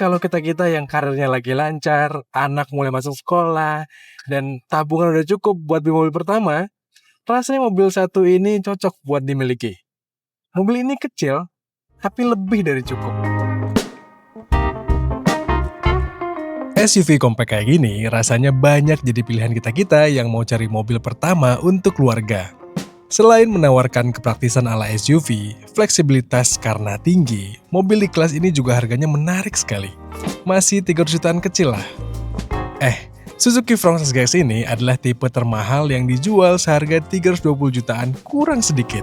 kalau kita-kita yang karirnya lagi lancar, anak mulai masuk sekolah, dan tabungan udah cukup buat beli mobil pertama, rasanya mobil satu ini cocok buat dimiliki. Mobil ini kecil, tapi lebih dari cukup. SUV compact kayak gini rasanya banyak jadi pilihan kita-kita yang mau cari mobil pertama untuk keluarga. Selain menawarkan kepraktisan ala SUV, fleksibilitas karena tinggi, mobil di kelas ini juga harganya menarik sekali. Masih 300 jutaan kecil lah. Suzuki Fronx SGX ini adalah tipe termahal yang dijual seharga 320 jutaan kurang sedikit.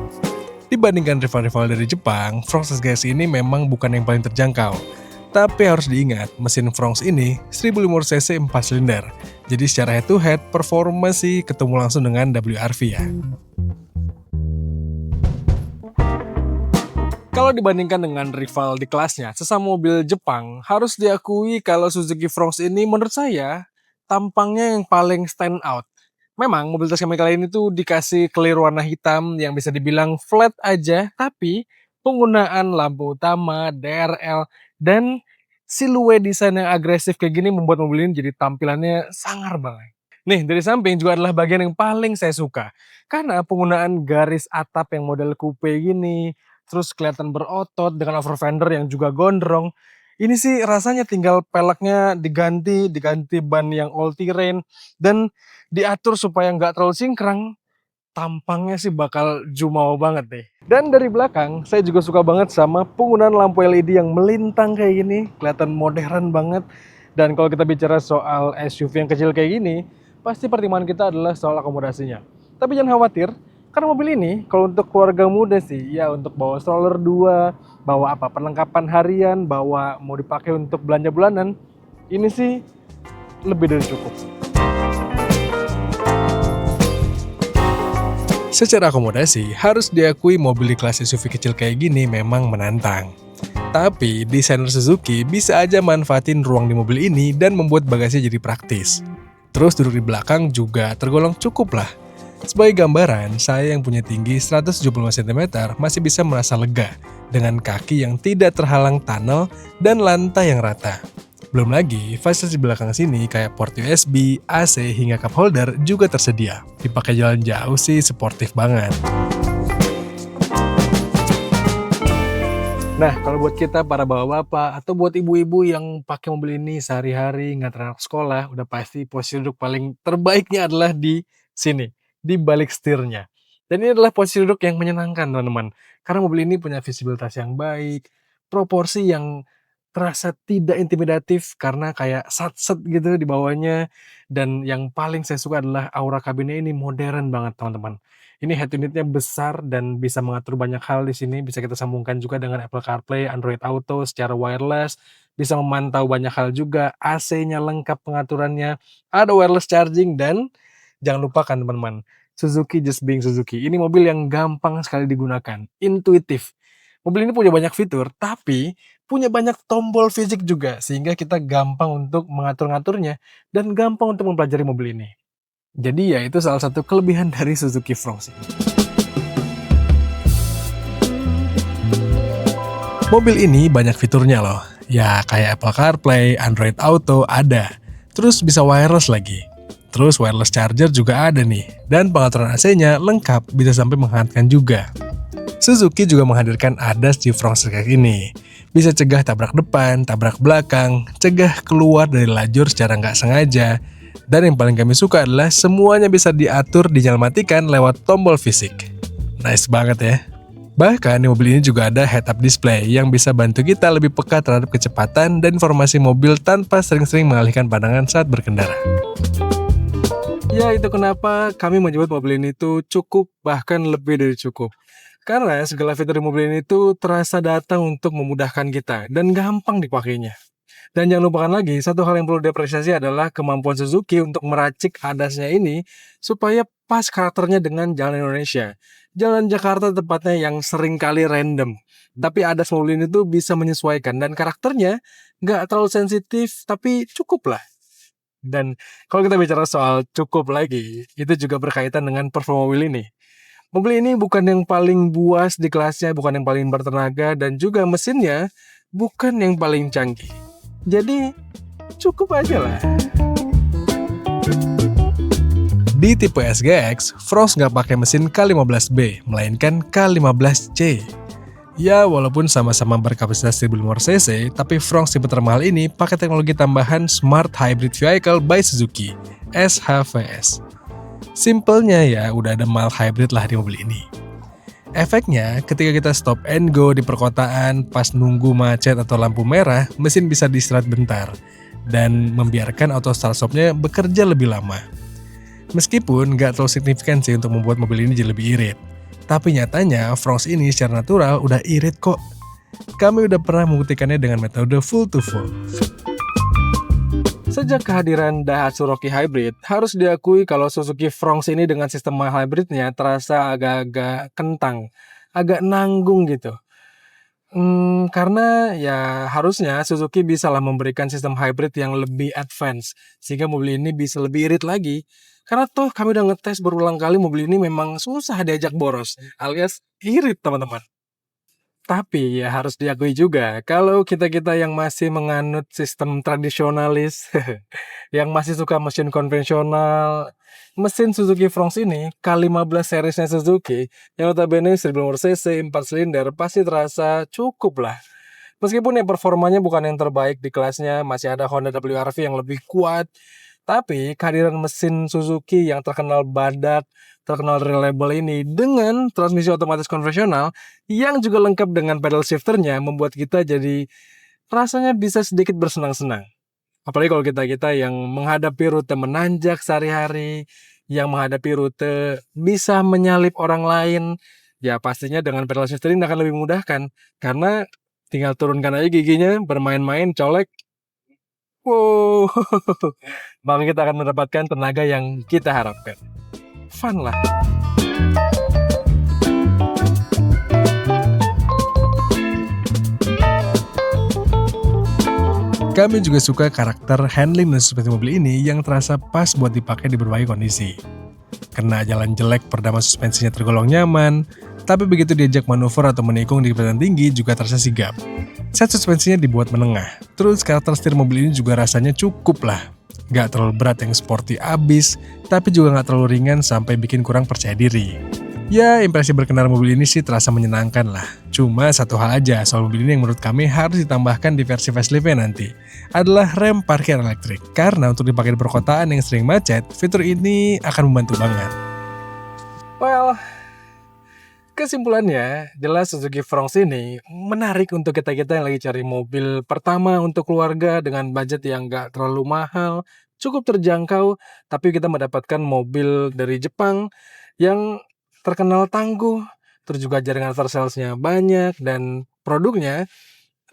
Dibandingkan rival-rival dari Jepang, Fronx SGX ini memang bukan yang paling terjangkau. Tapi harus diingat, mesin Fronx ini 1500 cc 4 silinder. Jadi secara head to head, performa sih ketemu langsung dengan WRV ya. Kalau dibandingkan dengan rival di kelasnya, sesama mobil Jepang, harus diakui kalau Suzuki Fronx ini menurut saya tampangnya yang paling stand out. Memang mobil Toyota Camry kali ini tuh dikasih clear warna hitam yang bisa dibilang flat aja, tapi penggunaan lampu utama, DRL, dan siluet desain yang agresif kayak gini membuat mobil ini jadi tampilannya sangar banget. Nih, dari samping juga adalah bagian yang paling saya suka. Karena penggunaan garis atap yang model coupe gini, terus kelihatan berotot dengan over fender yang juga gondrong. Ini sih rasanya tinggal peleknya diganti ban yang all terrain, dan diatur supaya nggak terlalu singkrang, tampangnya sih bakal jumawa banget deh. Dan dari belakang, saya juga suka banget sama penggunaan lampu LED yang melintang kayak gini, kelihatan modern banget. Dan kalau kita bicara soal SUV yang kecil kayak gini, pasti pertimbangan kita adalah soal akomodasinya. Tapi jangan khawatir, karena mobil ini kalau untuk keluarga muda sih, ya untuk bawa stroller 2, bawa perlengkapan harian, bawa mau dipakai untuk belanja bulanan, ini sih lebih dari cukup. Secara akomodasi, harus diakui mobil di kelas SUV kecil kayak gini memang menantang. Tapi, desainer Suzuki bisa aja manfaatin ruang di mobil ini dan membuat bagasinya jadi praktis. Terus duduk di belakang juga tergolong cukup lah. Sebagai gambaran, saya yang punya tinggi 175 cm masih bisa merasa lega dengan kaki yang tidak terhalang tunnel dan lantai yang rata. Belum lagi, fasilitas di belakang sini kayak port USB, AC, hingga cup holder juga tersedia. Dipakai jalan jauh sih sportif banget. Nah, kalau buat kita para bapak-bapak atau buat ibu-ibu yang pakai mobil ini sehari-hari nganter anak sekolah, udah pasti posisi duduk paling terbaiknya adalah di sini, di balik setirnya. Dan ini adalah posisi duduk yang menyenangkan, teman-teman. Karena mobil ini punya visibilitas yang baik, proporsi yang terasa tidak intimidatif karena kayak sat-set gitu di bawahnya. Dan yang paling saya suka adalah aura kabinnya ini modern banget, teman-teman. Ini head unitnya besar dan bisa mengatur banyak hal di sini. Bisa kita sambungkan juga dengan Apple CarPlay, Android Auto secara wireless. Bisa memantau banyak hal juga. AC-nya lengkap pengaturannya. Ada wireless charging dan jangan lupakan teman-teman, Suzuki just being Suzuki. Ini mobil yang gampang sekali digunakan, intuitif. Mobil ini punya banyak fitur, tapi punya banyak tombol fisik juga, sehingga kita gampang untuk mengatur-ngaturnya dan gampang untuk mempelajari mobil ini. Jadi ya itu salah satu kelebihan dari Suzuki Fronx ini. Mobil ini banyak fiturnya loh. Ya kayak Apple CarPlay, Android Auto ada. Terus bisa wireless lagi. Terus wireless charger juga ada nih. Dan pengaturan AC-nya lengkap, bisa sampai menghangatkan juga. Suzuki juga menghadirkan ADAS di Fronx SGX ini. Bisa cegah tabrak depan, tabrak belakang, cegah keluar dari lajur secara nggak sengaja. Dan yang paling kami suka adalah semuanya bisa diatur dinyalakan lewat tombol fisik. Nice banget ya. Bahkan di mobil ini juga ada head-up display yang bisa bantu kita lebih peka terhadap kecepatan dan informasi mobil tanpa sering-sering mengalihkan pandangan saat berkendara. Ya itu kenapa kami menyebut mobil ini tuh cukup, bahkan lebih dari cukup. Karena segala fitur di mobil ini tuh terasa datang untuk memudahkan kita dan gampang dipakainya. Dan jangan lupakan lagi, satu hal yang perlu diapresiasi adalah kemampuan Suzuki untuk meracik ADAS-nya ini supaya pas karakternya dengan jalan Indonesia. Jalan Jakarta tepatnya yang sering kali random. Tapi ADAS mobil ini tuh bisa menyesuaikan dan karakternya nggak terlalu sensitif, tapi cukup lah. Dan kalau kita bicara soal cukup lagi, itu juga berkaitan dengan performa mobil ini. Mobil ini bukan yang paling buas di kelasnya, bukan yang paling bertenaga, dan juga mesinnya bukan yang paling canggih. Jadi cukup aja lah. Di tipe SGX, Frost nggak pakai mesin K15B, melainkan K15C. Ya, walaupun sama-sama berkapasitas 1500 cc, tapi Frost tipe termahal ini pakai teknologi tambahan Smart Hybrid Vehicle by Suzuki, SHVS. Simpelnya ya, udah ada mild hybrid lah di mobil ini. Efeknya, ketika kita stop and go di perkotaan, pas nunggu macet atau lampu merah, mesin bisa di-istirahat bentar, dan membiarkan auto start stopnya bekerja lebih lama. Meskipun nggak terlalu signifikan sih untuk membuat mobil ini jadi lebih irit. Tapi nyatanya, Frost ini secara natural udah irit kok. Kami udah pernah membuktikannya dengan metode full to full. Sejak kehadiran Daihatsu Rocky Hybrid, harus diakui kalau Suzuki Frost ini dengan sistem hybridnya terasa agak-agak kentang, agak nanggung gitu. Karena ya harusnya Suzuki bisalah memberikan sistem hybrid yang lebih advance, sehingga mobil ini bisa lebih irit lagi. Karena toh kami udah ngetes berulang kali mobil ini memang susah diajak boros, alias irit teman-teman. Tapi ya harus diakui juga, kalau kita-kita yang masih menganut sistem tradisionalis, yang masih suka mesin konvensional, mesin Suzuki Frost ini, K15 seriesnya Suzuki, yang notabene 1500 cc, 4 silinder, pasti terasa cukup lah. Meskipun ya performanya bukan yang terbaik di kelasnya, masih ada Honda WRV yang lebih kuat, tapi kehadiran mesin Suzuki yang terkenal badak, terkenal reliable ini dengan transmisi otomatis konvensional yang juga lengkap dengan pedal shifternya membuat kita jadi rasanya bisa sedikit bersenang-senang. Apalagi kalau kita-kita yang menghadapi rute menanjak sehari-hari, yang menghadapi rute bisa menyalip orang lain, ya pastinya dengan pedal shifter ini akan lebih memudahkan. Karena tinggal turunkan aja giginya, bermain-main, colek, wow, maka kita akan mendapatkan tenaga yang kita harapkan. Fun lah. Kami juga suka karakter handling dan suspensi mobil ini yang terasa pas buat dipakai di berbagai kondisi. Kena jalan jelek perdama suspensinya tergolong nyaman, tapi begitu diajak manuver atau menikung di kecepatan tinggi juga terasa sigap. Set suspensinya dibuat menengah, terus karakter setir mobil ini juga rasanya cukup lah. Gak terlalu berat yang sporty abis, tapi juga gak terlalu ringan sampai bikin kurang percaya diri. Ya, impresi berkendara mobil ini sih terasa menyenangkan lah. Cuma satu hal aja soal mobil ini yang menurut kami harus ditambahkan di versi facelift-nya nanti, adalah rem parkir elektrik. Karena untuk dipakai di perkotaan yang sering macet, fitur ini akan membantu banget. Well, kesimpulannya, jelas Suzuki Frost ini menarik untuk kita-kita yang lagi cari mobil pertama untuk keluarga dengan budget yang gak terlalu mahal, cukup terjangkau, tapi kita mendapatkan mobil dari Jepang yang terkenal tangguh, terus juga jaringan after-sales-nya banyak, dan produknya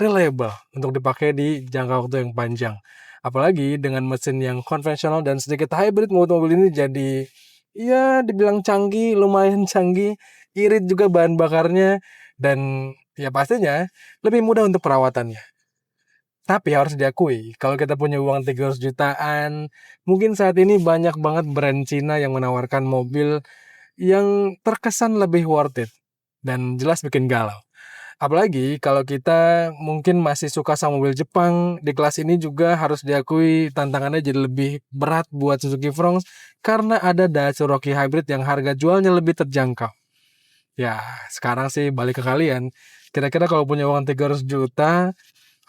reliable untuk dipakai di jangka waktu yang panjang. Apalagi dengan mesin yang konvensional dan sedikit hybrid, mobil ini jadi, ya dibilang canggih, lumayan canggih, irit juga bahan bakarnya, dan ya pastinya lebih mudah untuk perawatannya. Tapi harus diakui, kalau kita punya uang 300 jutaan, mungkin saat ini banyak banget brand Cina yang menawarkan mobil yang terkesan lebih worth it dan jelas bikin galau. Apalagi kalau kita mungkin masih suka sama mobil Jepang, di kelas ini juga harus diakui tantangannya jadi lebih berat buat Suzuki Frost karena ada Daihatsu Rocky Hybrid yang harga jualnya lebih terjangkau. Ya, sekarang sih balik ke kalian. Kira-kira kalau punya uang 300 juta,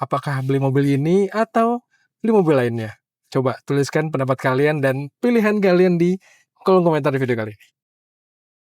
apakah beli mobil ini atau beli mobil lainnya? Coba tuliskan pendapat kalian dan pilihan kalian di kolom komentar di video kali ini.